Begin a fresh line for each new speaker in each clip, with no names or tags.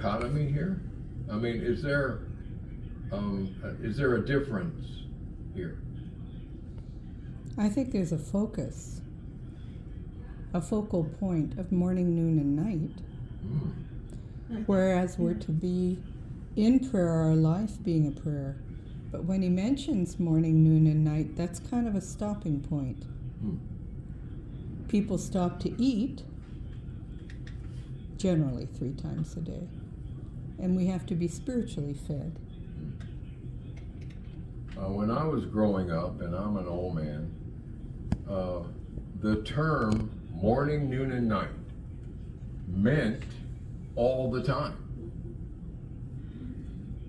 dichotomy here? I mean, is there a difference here?
I think there's a focus, a focal point of morning, noon, and night. Whereas we're to be in prayer, our life being a prayer. But when he mentions morning, noon, and night, that's kind of a stopping point. People stop to eat, generally 3 times a day. And we have to be spiritually fed.
When I was growing up, and I'm an old man, the term morning, noon, and night meant all the time.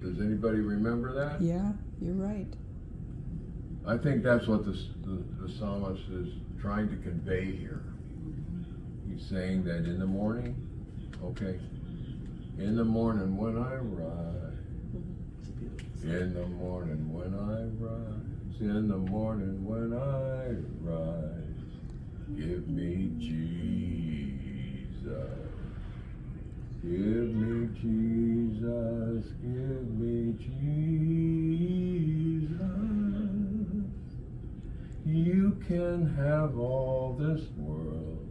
Does anybody remember that?
Yeah, you're right.
I think that's what the psalmist is trying to convey here. He's saying that in the morning, okay, in the morning when I rise, in the morning when I rise, in the morning when I rise, give me Jesus. Give me Jesus, give me Jesus. You can have all this world,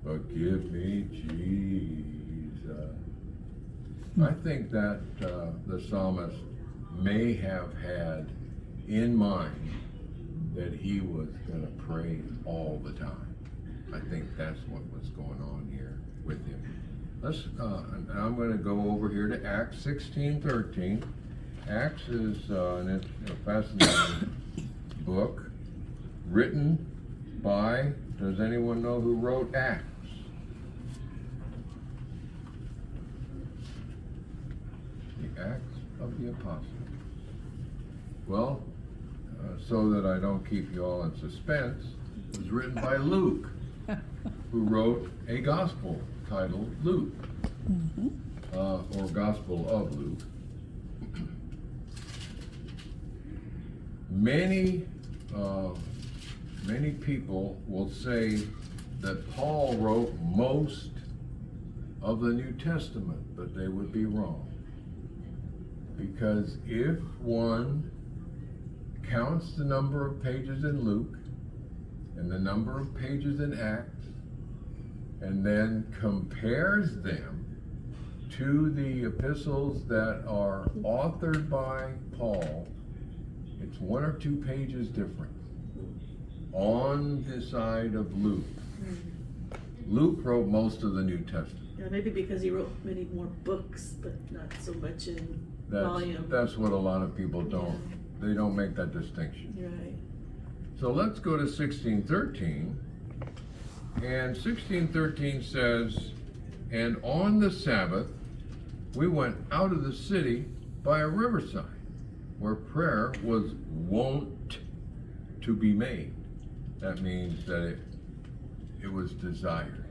but give me Jesus. I think that the psalmist may have had in mind that he was going to pray all the time. I think that's what was going on here with him. I'm going to go over here to Acts 16:13. Acts is a fascinating book written by, does anyone know who wrote Acts? The Acts of the Apostles. Well, so that I don't keep you all in suspense, it was written by Luke, who wrote a gospel titled Luke, or Gospel of Luke. Many people will say that Paul wrote most of the New Testament, but they would be wrong. Because if one counts the number of pages in Luke and the number of pages in Acts, and then compares them to the epistles that are authored by Paul, it's 1 or 2 pages different on the side of Luke. Luke wrote most of the New Testament.
Yeah, maybe because he wrote many more books, but not so much in volume.
That's what a lot of people don't. They don't make that distinction.
Right.
So let's go to 16:13. And 16:13 says, and on the Sabbath, we went out of the city by a riverside, where prayer was wont to be made. That means that it was desired.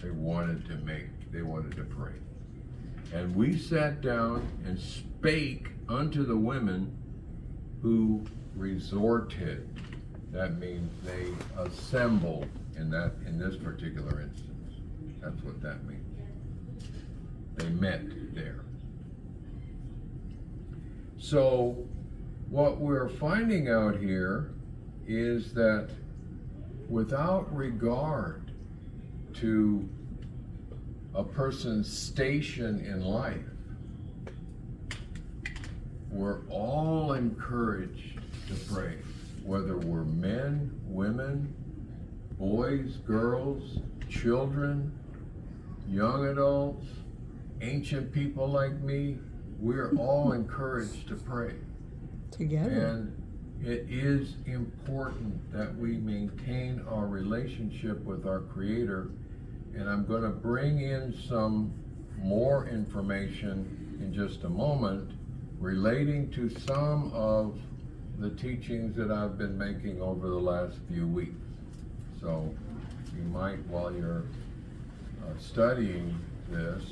They wanted to pray. And we sat down and spake unto the women who resorted. That means they assembled in this particular instance. That's what that means. They met there. So what we're finding out here is that without regard to a person's station in life, we're all encouraged to pray, whether we're men, women, boys, girls, children, young adults, ancient people like me. We're all encouraged to pray.
Together.
And it is important that we maintain our relationship with our Creator. And I'm going to bring in some more information in just a moment relating to some of the teachings that I've been making over the last few weeks. So you might, while you're studying this,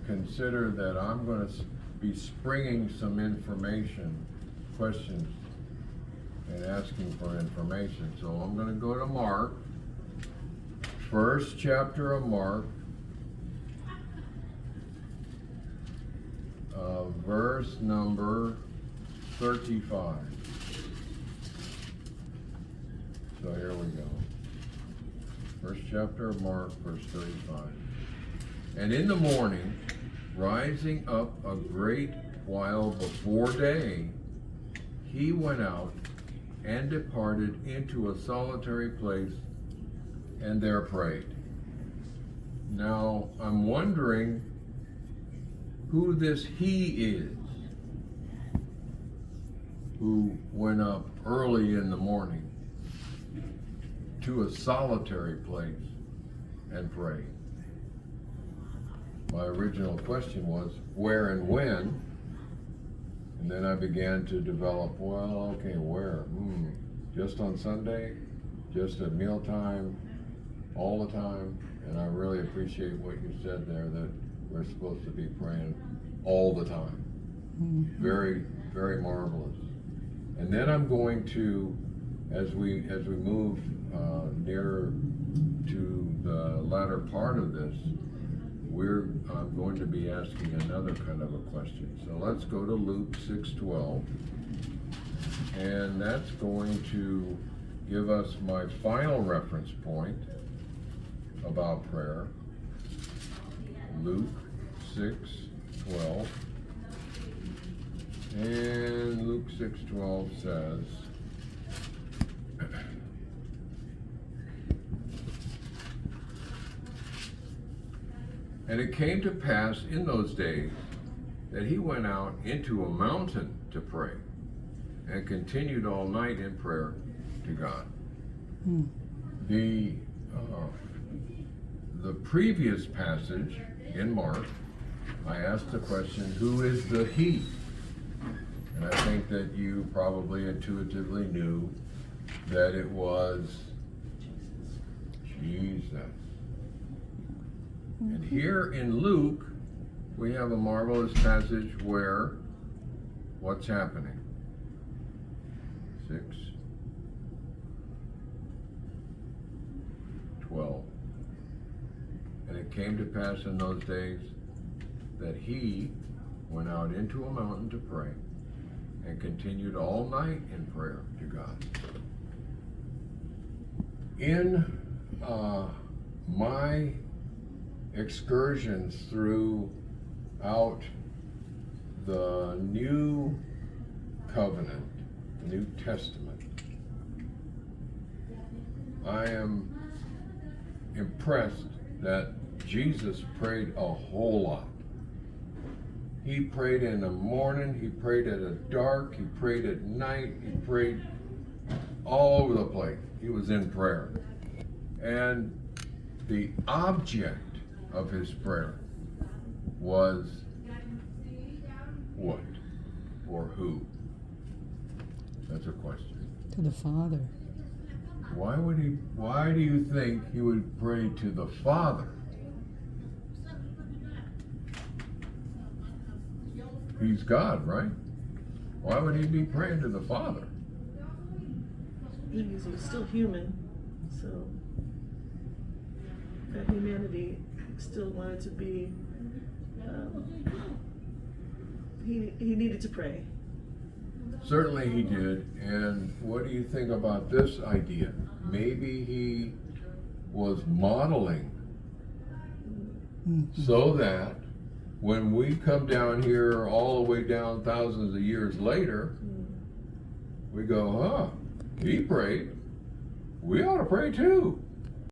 consider that I'm going to be springing some information, questions, and asking for information. So I'm going to go to Mark, first chapter of Mark, verse number 35. So here we go. First chapter of Mark, verse 35. And in the morning, rising up a great while before day, he went out and departed into a solitary place and there prayed. Now, I'm wondering who this he is who went up early in the morning to a solitary place and prayed. My original question was where and when, and then I began to develop, well, okay, where? Just on Sunday? Just at mealtime? All the time? And I really appreciate what you said there, that we're supposed to be praying all the time. Very, very marvelous. And then I'm going to, as we move nearer to the latter part of this, I'm going to be asking another kind of a question. So let's go to Luke 6:12, and that's going to give us my final reference point about prayer. Luke 6:12, and Luke 6:12 says, and it came to pass in those days that he went out into a mountain to pray and continued all night in prayer to God. The previous passage in Mark, I asked the question, who is the he? And I think that you probably intuitively knew that it was Jesus. And here in Luke, we have a marvelous passage where what's happening? 6:12. And it came to pass in those days that he went out into a mountain to pray and continued all night in prayer to God. In my excursions throughout the New Covenant, the New Testament, I am impressed that Jesus prayed a whole lot. He prayed in the morning, he prayed at a dark, he prayed at night, he prayed all over the place. He was in prayer. And the object of his prayer was what? Or who? That's a question.
To the Father.
Why do you think he would pray to the Father? He's God, right? Why would he be praying to the Father?
He was still human, so that humanity still wanted to be, he needed to pray.
Certainly he did. And what do you think about this idea? Maybe he was modeling so that when we come down here all the way down thousands of years later, we go, he prayed. We ought to pray too.